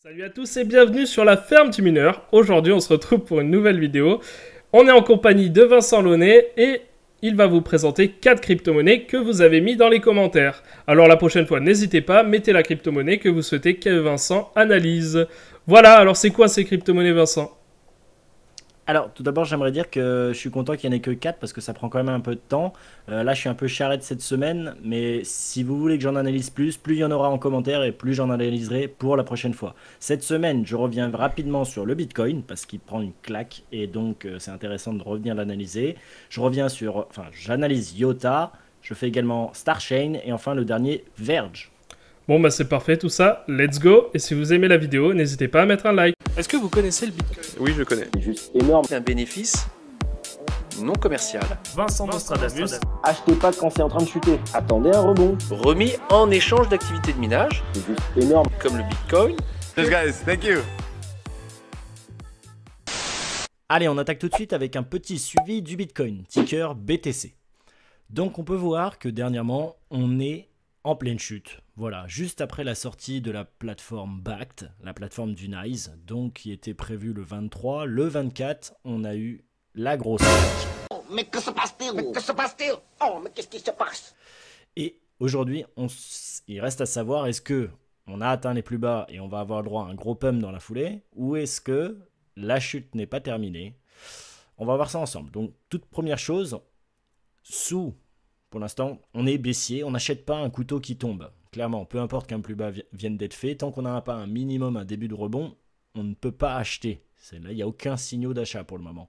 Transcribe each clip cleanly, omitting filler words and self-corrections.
Salut à tous et bienvenue sur la ferme du mineur. Aujourd'hui on se retrouve pour une nouvelle vidéo. On est en compagnie de Vincent Launay et il va vous présenter 4 crypto-monnaies que vous avez mis dans les commentaires. Alors la prochaine fois n'hésitez pas, mettez la crypto-monnaie que vous souhaitez que Vincent analyse. Voilà, alors c'est quoi ces crypto-monnaies Vincent? Alors, tout d'abord, j'aimerais dire que je suis content qu'il n'y en ait que 4 parce que ça prend quand même un peu de temps. Là, je suis un peu charrette cette semaine, mais si vous voulez que j'en analyse plus il y en aura en commentaire et plus j'en analyserai pour la prochaine fois. Cette semaine, je reviens rapidement sur le Bitcoin parce qu'il prend une claque et donc c'est intéressant de revenir l'analyser. J'analyse IOTA, je fais également Starchain et enfin le dernier Verge. Bon bah c'est parfait tout ça, let's go. Et si vous aimez la vidéo, n'hésitez pas à mettre un like. Est-ce que vous connaissez le Bitcoin? Oui, je le connais. C'est juste énorme. Un bénéfice non commercial. Vincent Nostradamus. Achetez pas quand c'est en train de chuter. Attendez un rebond. Remis en échange d'activités de minage, C'est juste énorme. comme le Bitcoin. Yes, guys, thank you. Allez, on attaque tout de suite avec un petit suivi du Bitcoin, ticker BTC. Donc on peut voir que dernièrement, on est en pleine chute. Voilà, juste après la sortie de la plateforme Bakkt, la plateforme du NYSE, donc qui était prévue le 23, le 24, on a eu la grosse attaque. Mais que se passe-t-il? Mais que se passe-t-il? Oh, mais qu'est-ce qui se passe? Et aujourd'hui, il reste à savoir, est-ce que on a atteint les plus bas et on va avoir le droit à un gros pump dans la foulée, ou est-ce que la chute n'est pas terminée? On va voir ça ensemble. Donc, toute première chose, pour l'instant, on est baissier, on n'achète pas un couteau qui tombe. Clairement, peu importe qu'un plus bas vienne d'être fait, tant qu'on n'a pas un minimum, un début de rebond, on ne peut pas acheter. Là, il n'y a aucun signal d'achat pour le moment.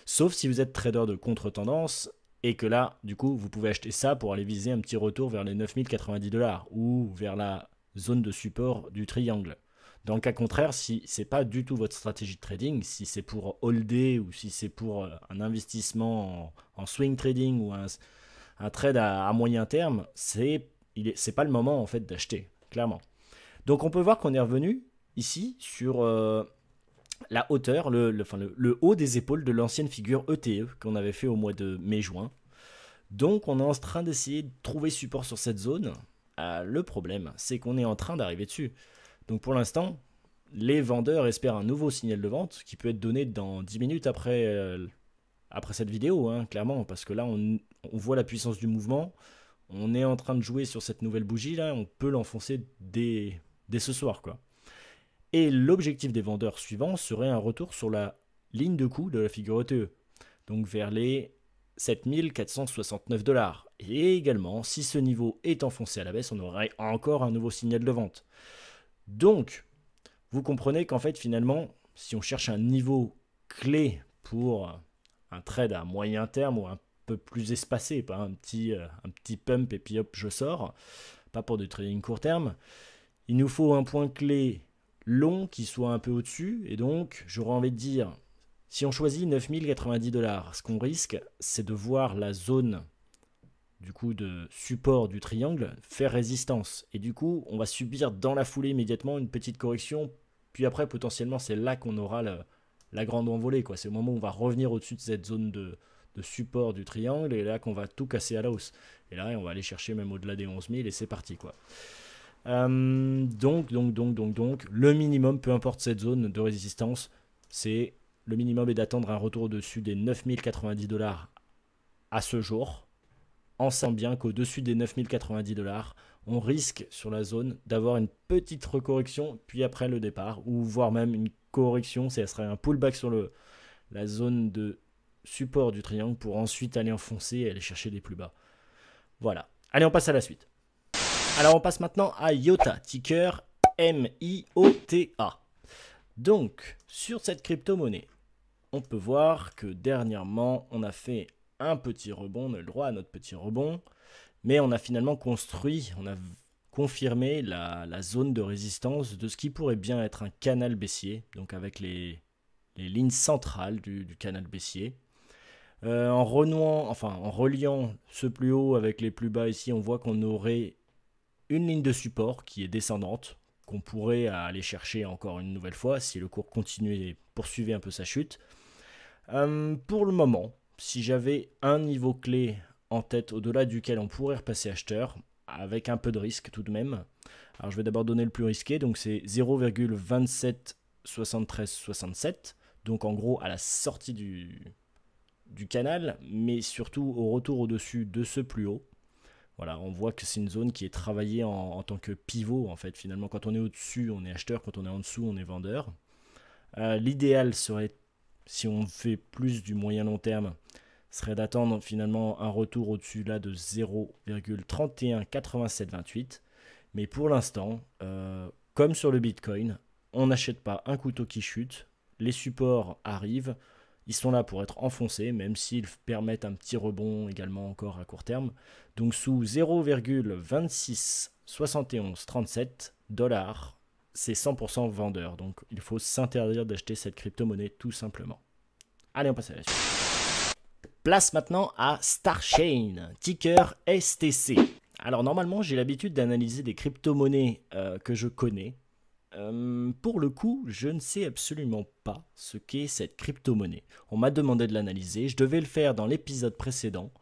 Sauf si vous êtes trader de contre-tendance et que là, du coup, vous pouvez acheter ça pour aller viser un petit retour vers les 9090$ ou vers la zone de support du triangle. Dans le cas contraire, si ce n'est pas du tout votre stratégie de trading, si c'est pour holder ou si c'est pour un investissement en swing trading ou un trade à moyen terme, c'est pas le moment en fait d'acheter, clairement. Donc on peut voir qu'on est revenu ici sur la hauteur, le haut des épaules de l'ancienne figure ETE qu'on avait fait au mois de mai-juin. Donc on est en train d'essayer de trouver support sur cette zone. Le problème, c'est qu'on est en train d'arriver dessus. Donc pour l'instant, les vendeurs espèrent un nouveau signal de vente qui peut être donné dans 10 minutes après cette vidéo, hein, clairement, parce que là on voit la puissance du mouvement. On est en train de jouer sur cette nouvelle bougie là, on peut l'enfoncer dès ce soir, quoi. Et l'objectif des vendeurs suivants serait un retour sur la ligne de coût de la figure ETE, donc vers les 7469$. Et également, si ce niveau est enfoncé à la baisse, on aurait encore un nouveau signal de vente. Donc, vous comprenez qu'en fait, finalement, si on cherche un niveau clé pour un trade à moyen terme ou un peu plus espacé, pas un petit pump et puis hop, je sors, pas pour du trading court terme, il nous faut un point clé long qui soit un peu au-dessus, et donc j'aurais envie de dire, si on choisit 9090$, ce qu'on risque, c'est de voir la zone du coup de support du triangle faire résistance, et du coup on va subir dans la foulée immédiatement une petite correction, puis après potentiellement c'est là qu'on aura la grande envolée, quoi. C'est au moment où on va revenir au-dessus de cette zone de support du triangle, et là qu'on va tout casser à la hausse, et là on va aller chercher même au-delà des 11 000 et c'est parti, quoi. Donc, le minimum, peu importe cette zone de résistance, le minimum est d'attendre un retour au-dessus des 9090$ à ce jour, en sachant bien qu'au-dessus des 9090$, on risque sur la zone d'avoir une petite recorrection, puis après le départ, ou voire même une correction, ça serait un pullback sur la zone de support du triangle pour ensuite aller enfoncer et aller chercher des plus bas. Voilà. Allez, on passe à la suite. Alors on passe maintenant à IOTA, ticker MIOTA. Donc, sur cette crypto-monnaie, on peut voir que dernièrement, on a fait un petit rebond, on a le droit à notre petit rebond, mais on a finalement on a confirmé la zone de résistance de ce qui pourrait bien être un canal baissier, donc avec les lignes centrales du canal baissier. En reliant ce plus haut avec les plus bas ici, on voit qu'on aurait une ligne de support qui est descendante, qu'on pourrait aller chercher encore une nouvelle fois si le cours continuait et poursuivait un peu sa chute. Pour le moment, si j'avais un niveau clé en tête au-delà duquel on pourrait repasser acheteur, avec un peu de risque tout de même. Alors je vais d'abord donner le plus risqué, donc c'est 0,277367, donc en gros à la sortie du canal, mais surtout au retour au-dessus de ce plus haut. Voilà, on voit que c'est une zone qui est travaillée en tant que pivot en fait. Finalement, quand on est au-dessus, on est acheteur, quand on est en dessous, on est vendeur. L'idéal serait, si on fait plus du moyen long terme, serait d'attendre finalement un retour au-dessus là de 0,318728. Mais pour l'instant, comme sur le Bitcoin, on n'achète pas un couteau qui chute. Les supports arrivent, ils sont là pour être enfoncés, même s'ils permettent un petit rebond également encore à court terme. Donc sous 0,267137 $, c'est 100% vendeur. Donc il faut s'interdire d'acheter cette crypto-monnaie tout simplement. Allez, on passe à la suite. Place maintenant à Starchain, ticker STC. Alors normalement, j'ai l'habitude d'analyser des crypto-monnaies que je connais. Pour le coup, je ne sais absolument pas ce qu'est cette crypto-monnaie. On m'a demandé de l'analyser, je devais le faire dans l'épisode précédent.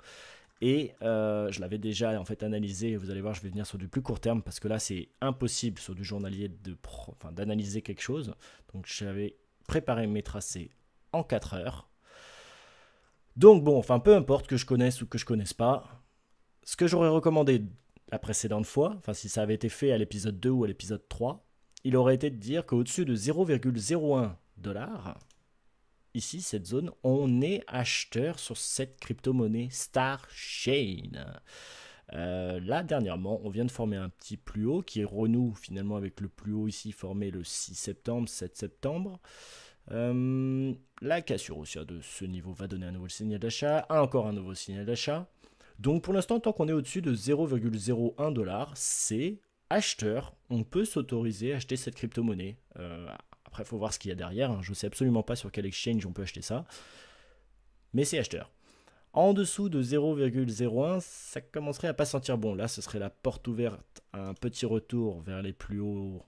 Et je l'avais déjà en fait analysé. Vous allez voir, je vais venir sur du plus court terme parce que là, c'est impossible sur du journalier d'analyser quelque chose. Donc j'avais préparé mes tracés en 4 heures. Donc bon, enfin peu importe que je connaisse ou que je connaisse pas. Ce que j'aurais recommandé la précédente fois, enfin si ça avait été fait à l'épisode 2 ou à l'épisode 3, il aurait été de dire qu'au-dessus de 0,01 $, ici cette zone, on est acheteur sur cette crypto-monnaie Starchain. Là dernièrement, on vient de former un petit plus haut qui renoue finalement avec le plus haut ici formé le 6 septembre, 7 septembre. La cassure haussière de ce niveau va donner un nouveau signal d'achat, encore un nouveau signal d'achat. Donc pour l'instant, tant qu'on est au-dessus de 0,01 $, c'est acheteur. On peut s'autoriser à acheter cette crypto-monnaie. Après, il faut voir ce qu'il y a derrière. Hein. Je ne sais absolument pas sur quel exchange on peut acheter ça. Mais c'est acheteur. En dessous de 0,01, ça commencerait à pas sentir bon. Là, ce serait la porte ouverte à un petit retour vers les plus hauts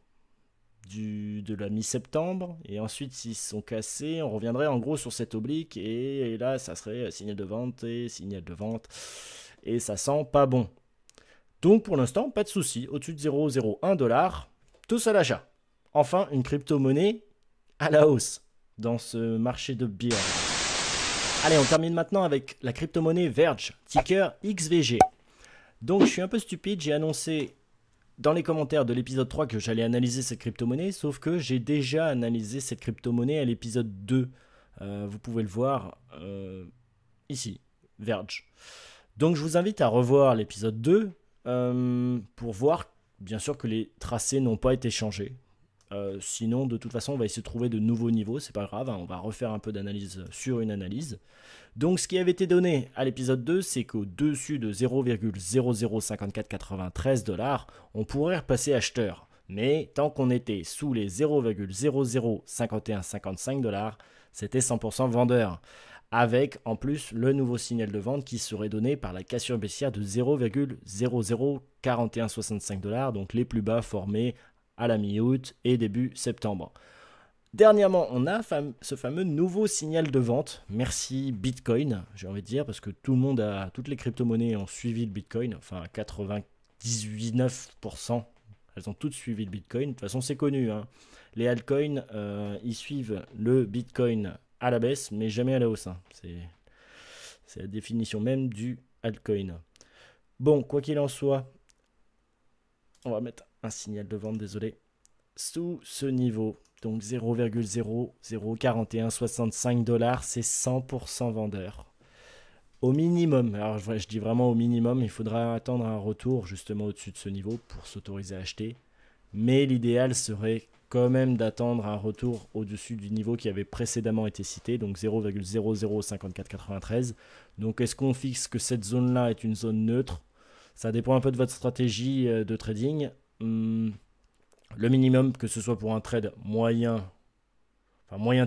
de la mi-septembre. Et ensuite, s'ils sont cassés, on reviendrait en gros sur cette oblique. Et là, ça serait signal de vente et signal de vente. Et ça sent pas bon. Donc pour l'instant, pas de souci. Au-dessus de 0,01 $, tous à l'achat. Enfin, une crypto-monnaie à la hausse dans ce marché de bière. Allez, on termine maintenant avec la crypto-monnaie Verge, ticker XVG. Donc je suis un peu stupide, j'ai annoncé dans les commentaires de l'épisode 3 que j'allais analyser cette crypto-monnaie, sauf que j'ai déjà analysé cette crypto-monnaie à l'épisode 2. Vous pouvez le voir ici, Verge. Donc je vous invite à revoir l'épisode 2 pour voir bien sûr que les tracés n'ont pas été changés. Sinon, de toute façon, on va essayer de trouver de nouveaux niveaux, c'est pas grave, hein, on va refaire un peu d'analyse sur une analyse. Donc, ce qui avait été donné à l'épisode 2, c'est qu'au-dessus de 0,005493 $, on pourrait repasser acheteur. Mais tant qu'on était sous les 0,005155 $, c'était 100% vendeur. Avec en plus le nouveau signal de vente qui serait donné par la cassure baissière de 0,004165 $, donc les plus bas formés à la mi-août et début septembre. Dernièrement, on a ce fameux nouveau signal de vente. Merci Bitcoin, j'ai envie de dire, parce que toutes les crypto-monnaies ont suivi le Bitcoin, enfin 99%, elles ont toutes suivi le Bitcoin. De toute façon, c'est connu, hein. Les altcoins, ils suivent le Bitcoin à la baisse, mais jamais à la hausse. Hein. C'est la définition même du altcoin. Bon, quoi qu'il en soit, on va mettre un signal de vente, désolé, sous ce niveau, donc 0,004165 $, c'est 100% vendeur. Au minimum, alors je dis vraiment au minimum, il faudra attendre un retour justement au-dessus de ce niveau pour s'autoriser à acheter. Mais l'idéal serait quand même d'attendre un retour au-dessus du niveau qui avait précédemment été cité, donc 0,005493. Donc est-ce qu'on fixe que cette zone-là est une zone neutre? Ça dépend un peu de votre stratégie de trading. Le minimum, que ce soit pour un trade moyen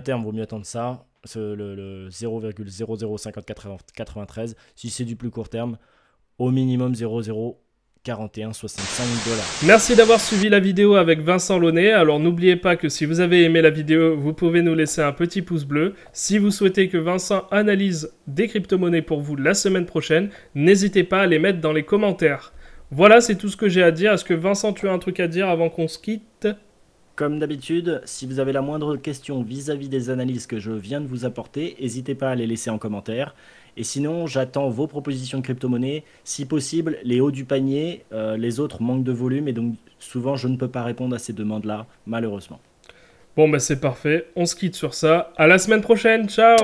terme, vaut mieux attendre ça, le 0,005493. Si c'est du plus court terme, au minimum 0,04165 $. Merci d'avoir suivi la vidéo avec Vincent Launay. Alors n'oubliez pas que si vous avez aimé la vidéo, vous pouvez nous laisser un petit pouce bleu. Si vous souhaitez que Vincent analyse des crypto-monnaies pour vous la semaine prochaine, n'hésitez pas à les mettre dans les commentaires. Voilà, c'est tout ce que j'ai à dire. Est-ce que Vincent, tu as un truc à dire avant qu'on se quitte? Comme d'habitude, si vous avez la moindre question vis-à-vis des analyses que je viens de vous apporter, n'hésitez pas à les laisser en commentaire. Et sinon, j'attends vos propositions de crypto-monnaies. Si possible, les hauts du panier, les autres manquent de volume et donc souvent je ne peux pas répondre à ces demandes-là, malheureusement. Bon, bah c'est parfait. On se quitte sur ça. À la semaine prochaine. Ciao!